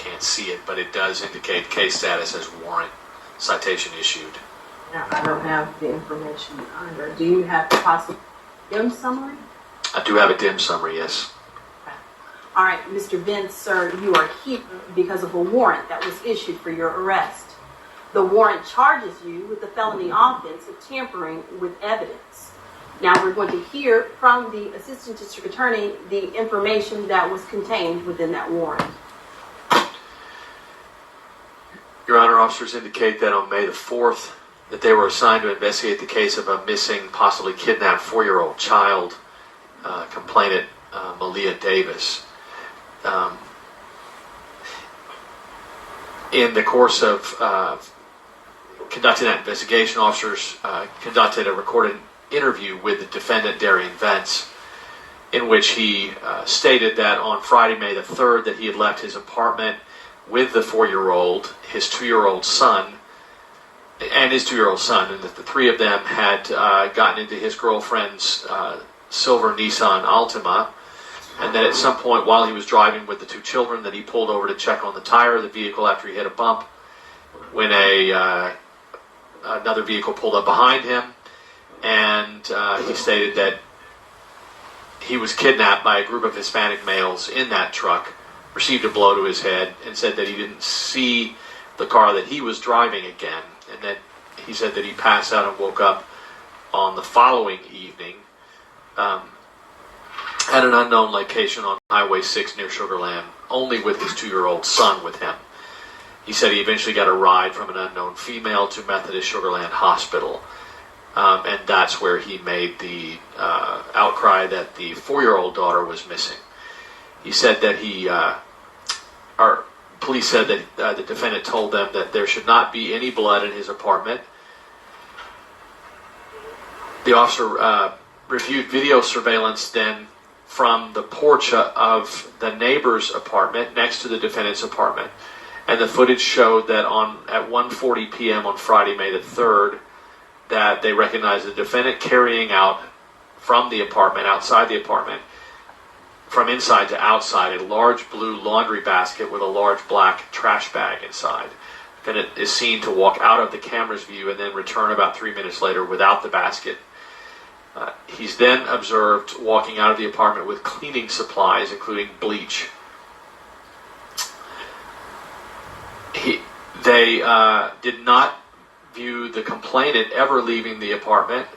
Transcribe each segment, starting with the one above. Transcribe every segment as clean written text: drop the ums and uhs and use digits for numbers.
can't see it, but it does indicate case status as warrant, citation issued. Now, I don't have the information either. Do you have the possible dim summary? I do have a dim summary, yes. Okay. All right, Mr. Vence, sir, you are here because of a warrant that was issued for your arrest. The warrant charges you with the felony offense of tampering with evidence. Now we're going to hear from the Assistant District Attorney the information that was contained within that warrant. Your Honor, officers indicate that on May the 4th, that they were assigned to investigate the case of a missing, possibly kidnapped 4-year-old child, complainant Maleah Davis. In the course of conducting that investigation, officers conducted a recorded interview with the defendant, Derion Vence, in which he stated that on Friday, May the 3rd, that he had left his apartment with the 4-year-old, his 2-year-old son, and that the three of them had gotten into his girlfriend's silver Nissan Altima, and that at some point while he was driving with the two children that he pulled over to check on the tire of the vehicle after he hit a bump when another vehicle pulled up behind him, and he stated that he was kidnapped by a group of Hispanic males in that truck, received a blow to his head, and said that he didn't see the car that he was driving again, and that he said that he passed out and woke up on the following evening at an unknown location on Highway 6 near Sugar Land, only with his 2-year-old son with him. He said he eventually got a ride from an unknown female to Methodist Sugar Land Hospital, and that's where he made the outcry that the 4-year-old daughter was missing. He said that police said that the defendant told them that there should not be any blood in his apartment. The officer reviewed video surveillance then from the porch of the neighbor's apartment next to the defendant's apartment. And the footage showed that at 1:40 p.m. on Friday, May the 3rd, that they recognized the defendant carrying out from the apartment, outside the apartment, from inside to outside, a large blue laundry basket with a large black trash bag inside. The defendant is seen to walk out of the camera's view and then return about 3 minutes later without the basket. He's then observed walking out of the apartment with cleaning supplies, including bleach. They did not view the complainant ever leaving the apartment.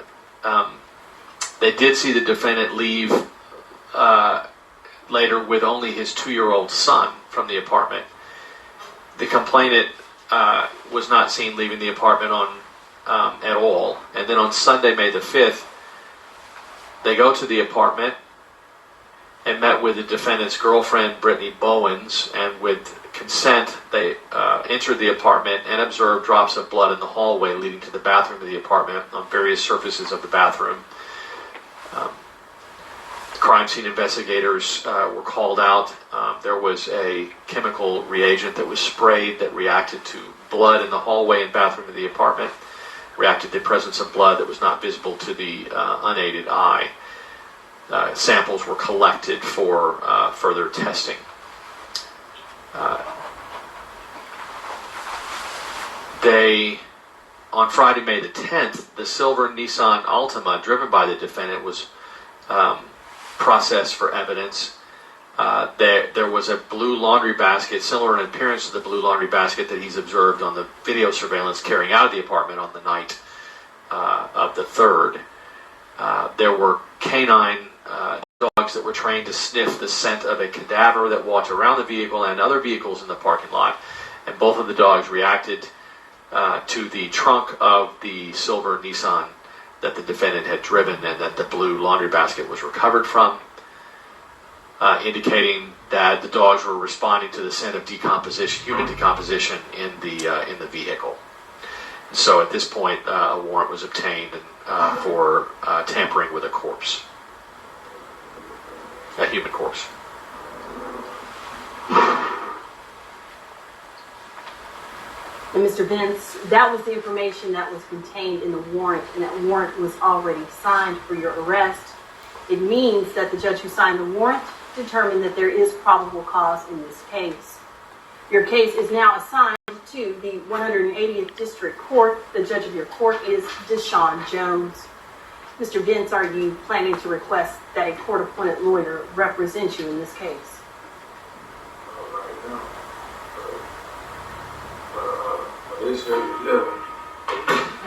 They did see the defendant leave later with only his 2-year-old son from the apartment. The complainant was not seen leaving the apartment at all. And then on Sunday, May the 5th, they go to the apartment and met with the defendant's girlfriend, Brittany Bowens, and with consent, they entered the apartment and observed drops of blood in the hallway leading to the bathroom of the apartment on various surfaces of the bathroom. Crime scene investigators were called out. There was a chemical reagent that was sprayed that reacted to blood in the hallway and bathroom of the apartment, reacted to the presence of blood that was not visible to the unaided eye. Samples were collected for further testing. On Friday, May the 10th, the silver Nissan Altima driven by the defendant was processed for evidence. There was a blue laundry basket, similar in appearance to the blue laundry basket that he's observed on the video surveillance carrying out of the apartment on the night of the 3rd. There were canine dogs that were trained to sniff the scent of a cadaver that walked around the vehicle and other vehicles in the parking lot, and both of the dogs reacted to the trunk of the silver Nissan that the defendant had driven and that the blue laundry basket was recovered from, indicating that the dogs were responding to the scent of decomposition, human decomposition in the vehicle. So at this point, a warrant was obtained for tampering with a corpse, a human corpse. And Mr. Vence, that was the information that was contained in the warrant, and that warrant was already signed for your arrest. It means that the judge who signed the warrant determined that there is probable cause in this case. Your case is now assigned to the 180th District Court. The judge of your court is Deshaun Jones. Mr. Vence, are you planning to request that a court-appointed lawyer represent you in this case?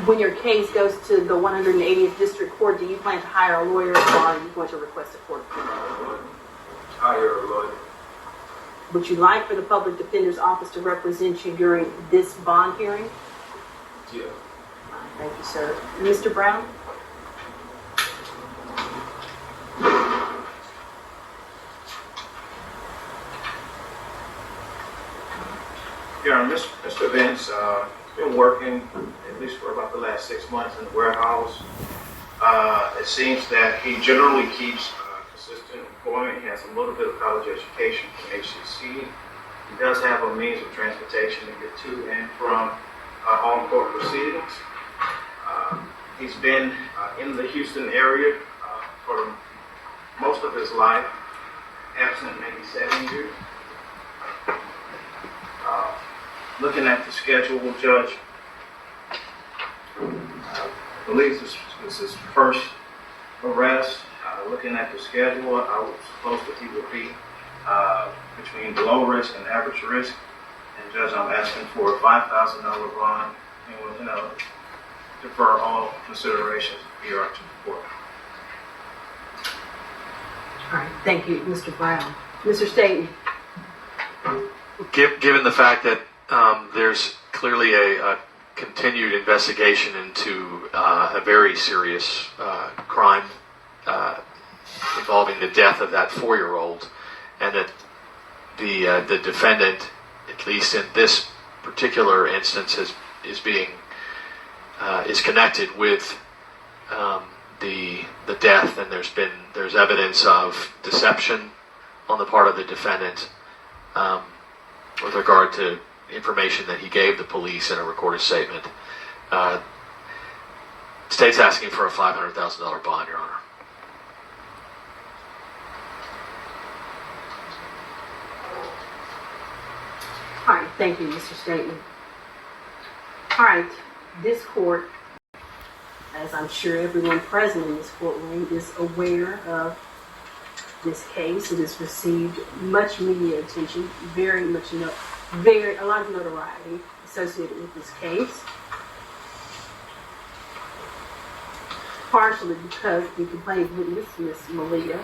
When your case goes to the 180th District Court, do you plan to hire a lawyer, or are you going to request a court-appointed? Hire a lawyer. Would you like for the Public Defender's Office to represent you during this bond hearing? Yeah. Thank you, sir. Mr. Brown? Yeah, Mr. Vence has been working at least for about the last 6 months in the warehouse. It seems that he generally keeps consistent employment. He has a little bit of college education from HCC. He does have a means of transportation to get to and from on-court proceedings. He's been in the Houston area for most of his life, absent maybe 7 years. Looking at the schedule, Judge, I believe this is his first arrest. Looking at the schedule, I was supposed that he would be between below risk and average risk. And Judge, I'm asking for a $5,000 bond and will defer all considerations here up to the court. All right. Thank you, Mr. Brown. Mr. Staten? Given the fact that there's clearly a continued investigation into a very serious crime involving the death of that 4-year-old, and that the defendant, at least in this particular instance, is connected with the death, and there's evidence of deception on the part of the defendant with regard to information that he gave the police in a recorded statement. State's asking for a $500,000 bond, Your Honor. All right. Thank you, Mr. Staten. All right. This court, as I'm sure everyone present in this courtroom is aware of this case, it has received much media attention, a lot of notoriety associated with this case. Partially because the complaint witness, Miss Maleah,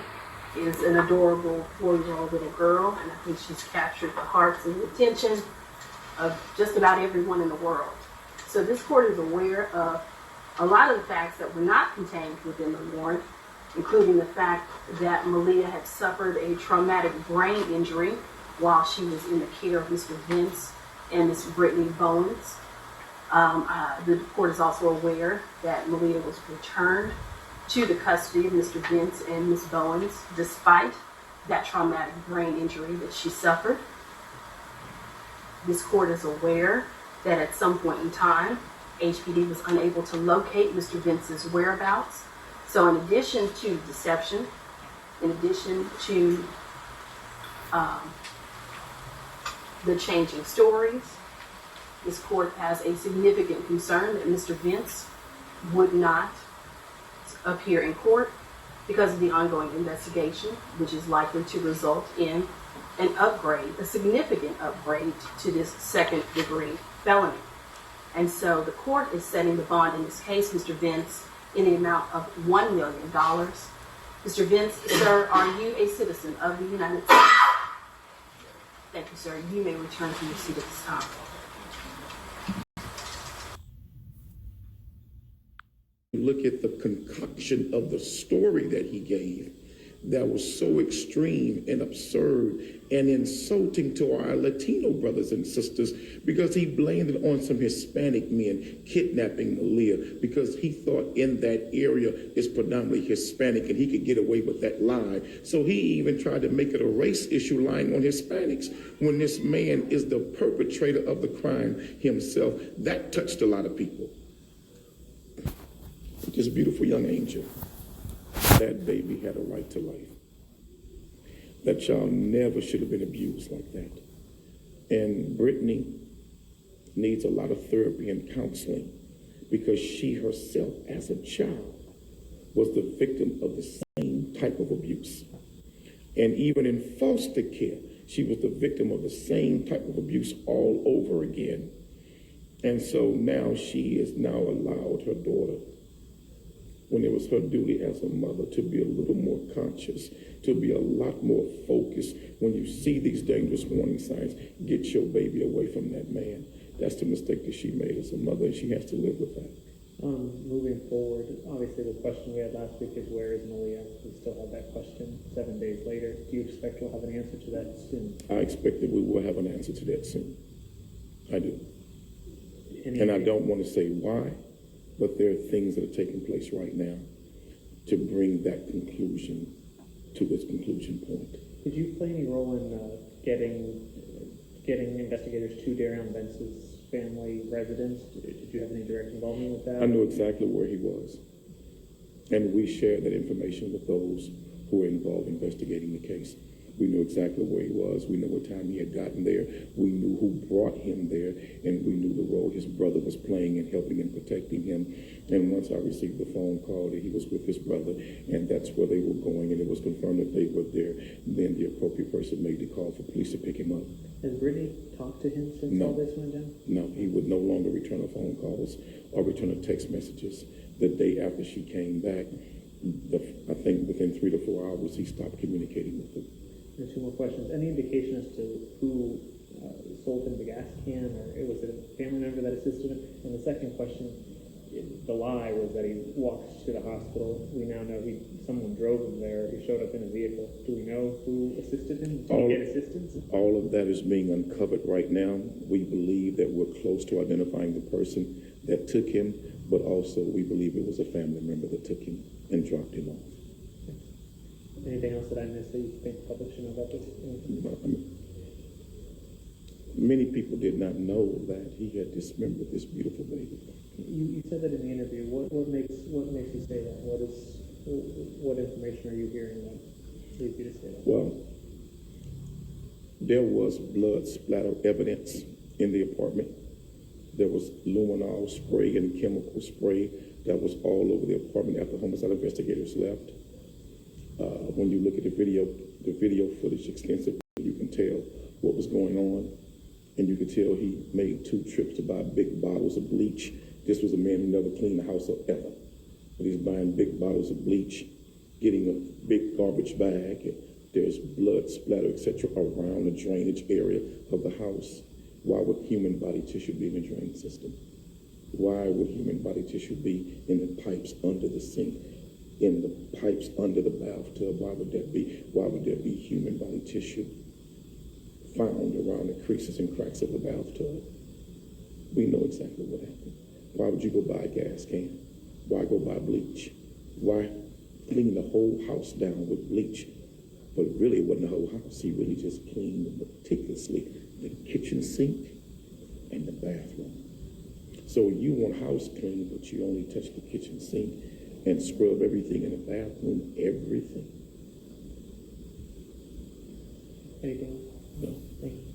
is an adorable 4-year-old little girl, and I think she's captured the hearts and the attention of just about everyone in the world. So this court is aware of a lot of the facts that were not contained within the warrant, including the fact that Maleah had suffered a traumatic brain injury while she was in the care of Mr. Vence and Miss Brittany Bowens. The court is also aware that Maleah was returned to the custody of Mr. Vence and Miss Bowens despite that traumatic brain injury that she suffered. This court is aware that at some point in time, HPD was unable to locate Mr. Vence's whereabouts. So in addition to deception, in addition to the changing stories, this court has a significant concern that Mr. Vence would not appear in court because of the ongoing investigation, which is likely to result in an upgrade, a significant upgrade to this second-degree felony. And so the court is setting the bond in this case, Mr. Vence, in the amount of $1 million. Mr. Vence, sir, are you a citizen of the United States? Thank you, sir. You may return to your seat at this time. Look at the concoction of the story that he gave that was so extreme and absurd and insulting to our Latino brothers and sisters, because he blamed it on some Hispanic men kidnapping Maleah because he thought in that area is predominantly Hispanic and he could get away with that lie. So he even tried to make it a race issue, lying on Hispanics, when this man is the perpetrator of the crime himself. That touched a lot of people. This beautiful young angel, that baby had a right to life. That child never should have been abused like that. And Brittany needs a lot of therapy and counseling because she herself, as a child, was the victim of the same type of abuse. And even in foster care, she was the victim of the same type of abuse all over again. And so now she is now allowed her daughter, when it was her duty as a mother, to be a little more conscious, to be a lot more focused. When you see these dangerous warning signs, get your baby away from that man. That's the mistake that she made as a mother, and she has to live with that. Moving forward, obviously the question we had last week is, where is Maleah? We still have that question 7 days later. Do you expect we'll have an answer to that soon? I expect that we will have an answer to that soon. I do. And I don't want to say why, but there are things that are taking place right now to bring that conclusion to its conclusion point. Did you play any role in getting investigators to Derion Vence's family residence? Did you have any direct involvement with that? I knew exactly where he was, and we shared that information with those who were involved investigating the case. We knew exactly where he was. We knew what time he had gotten there. We knew who brought him there, and we knew the role his brother was playing in helping and protecting him. And once I received the phone call that he was with his brother, and that's where they were going, and it was confirmed that they were there, then the appropriate person made the call for police to pick him up. Has Brittany talked to him since all this went down? No, he would no longer return her phone calls or return her text messages. The day after she came back, I think within 3 to 4 hours, he stopped communicating with her. And 2 more questions. Any indication as to who sold him the gas can, or was it a family member that assisted him? And the second question, the lie was that he walked to the hospital. We now know someone drove him there. He showed up in a vehicle. Do we know who assisted him? Did he get assistance? All of that is being uncovered right now. We believe that we're close to identifying the person that took him, but also we believe it was a family member that took him and dropped him off. Anything else that I missed that you think the public should know about this? Many people did not know that he had dismembered this beautiful baby. You said that in the interview. What makes you say that? What information are you hearing that leads you to say that? Well, there was blood splatter evidence in the apartment. There was luminol spray and chemical spray that was all over the apartment after homicide investigators left. When you look at the video footage extensively, you can tell what was going on. And you could tell he made 2 trips to buy big bottles of bleach. This was a man who never cleaned the house up ever. But he's buying big bottles of bleach, getting a big garbage bag. There's blood splatter, etc., around the drainage area of the house. Why would human body tissue be in the drain system? Why would human body tissue be in the pipes under the sink? In the pipes under the bathtub? Why would there be human body tissue found around the creases and cracks of the bathtub? We know exactly what happened. Why would you go buy a gas can? Why go buy bleach? Why clean the whole house down with bleach? But really it wasn't the whole house. He really just cleaned meticulously the kitchen sink and the bathroom. So you want house clean, but you only touch the kitchen sink and scrub everything in the bathroom, everything. Anything? No. Thank you.